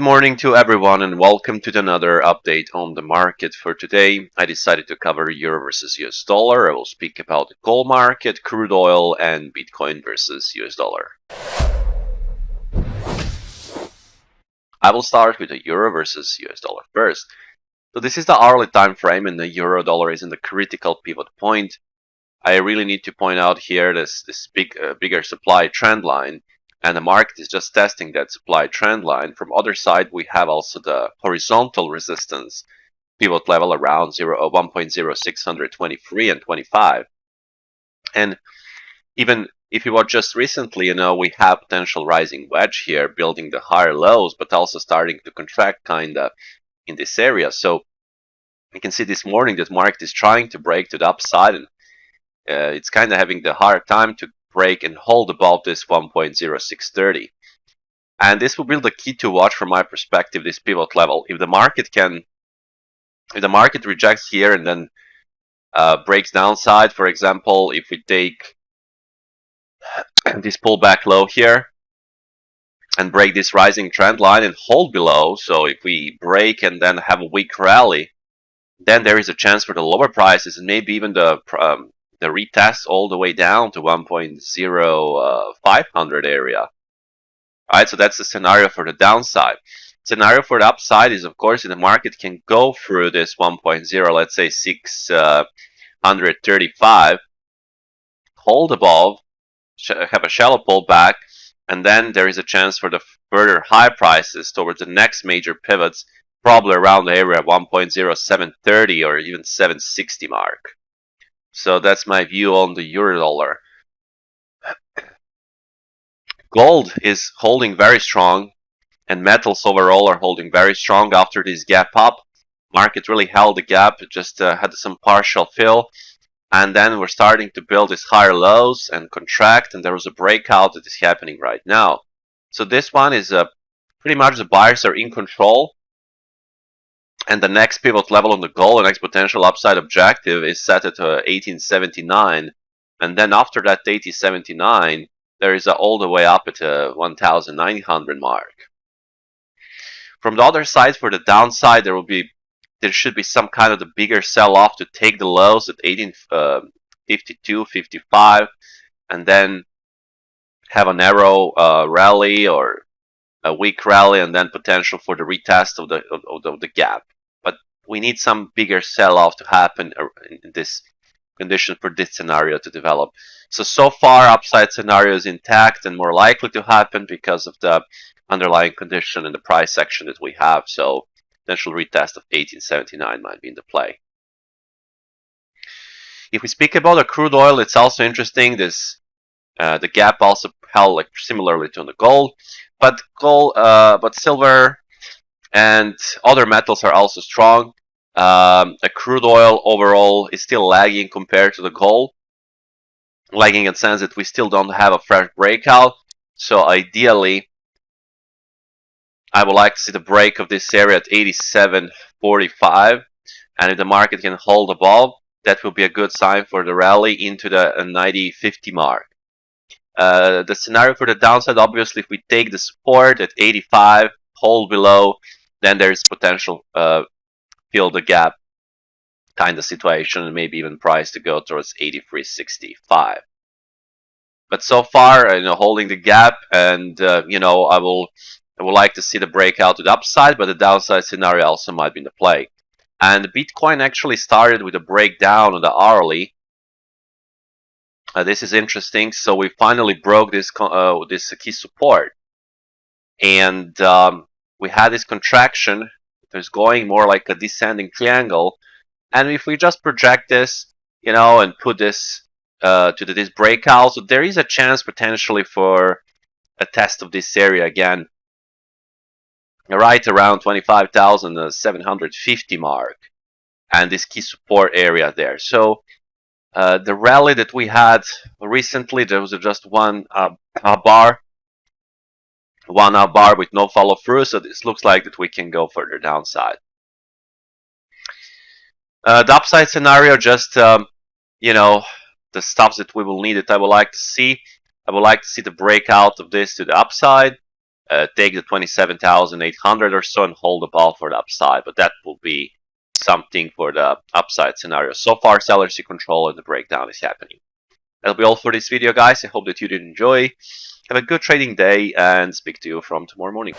morning to everyone and welcome to another update on the market. For today, I decided to cover Euro versus US dollar. I will speak about the gold market, crude oil, and Bitcoin versus US dollar. I will start with the Euro versus US dollar first. So this is the hourly time frame, and the Euro dollar is in the critical pivot point. I really need to point out here this bigger supply trend line. And the market is just testing that supply trend line. From other side, we have also the horizontal resistance pivot level around 1.0623 and 25. And even if you watch just recently, we have potential rising wedge here, building the higher lows, but also starting to contract kind of in this area. So you can see this morning that market is trying to break to the upside, and it's kind of having the hard time to break and hold above this 1.0630. And this will be the key to watch from my perspective, this pivot level. If the market rejects here and then breaks downside, for example, if we take this pullback low here and break this rising trend line and hold below, so if we break and then have a weak rally, then there is a chance for the lower prices and maybe even the retest all the way down to 1.0500 area. Alright, so that's the scenario for the downside. Scenario for the upside is, of course, if the market can go through this 1.0, let's say 635, hold above, have a shallow pullback, and then there is a chance for the further high prices towards the next major pivots, probably around the area 1.0730 or even 760 mark. So that's my view on the euro dollar. Gold is holding very strong, and metals overall are holding very strong after this gap up. Market really held the gap, it just had some partial fill, and then we're starting to build these higher lows and contract, and there was a breakout that is happening right now. So this one is pretty much the buyers are in control. And the next pivot level on the gold, the next potential upside objective, is set at 1879. And then after that 1879, there is all the way up at 1900 mark. From the other side, for the downside, there should be some kind of the bigger sell-off to take the lows at 1852, 55, and then have a narrow rally or a weak rally, and then potential for the retest of the gap. But we need some bigger sell-off to happen in this condition for this scenario to develop. So far, upside scenario is intact and more likely to happen because of the underlying condition in the price section that we have. So potential retest of 1879 might be in the play. If we speak about the crude oil, it's also interesting. This the gap also held like similarly to the gold. But silver and other metals are also strong. The crude oil overall is still lagging compared to the gold. Lagging in the sense that we still don't have a fresh breakout. So ideally, I would like to see the break of this area at 87.45. And if the market can hold above, that will be a good sign for the rally into the 90.50 mark. The scenario for the downside, obviously, if we take the support at 85, hold below, then there's potential fill the gap kind of situation, and maybe even price to go towards 83.65. But so far, holding the gap, and I would like to see the breakout to the upside, but the downside scenario also might be in the play. And Bitcoin actually started with a breakdown on the hourly. This is interesting. So we finally broke this key support, and we had this contraction. It's going more like a descending triangle. And if we just project this, and put this to this breakout, so there is a chance potentially for a test of this area again, right around 25,750 mark, and this key support area there. So the rally that we had recently, there was just one bar with no follow through. So this looks like that we can go further downside. The upside scenario, just the stops that we will need that I would like to see. I would like to see the breakout of this to the upside, take the 27,800 or so and hold the ball for the upside, but that will be something for the upside scenario. So far, sellers in control and the breakdown is happening. That'll be all for this video, guys. I hope that you did enjoy. Have a good trading day and speak to you from tomorrow morning.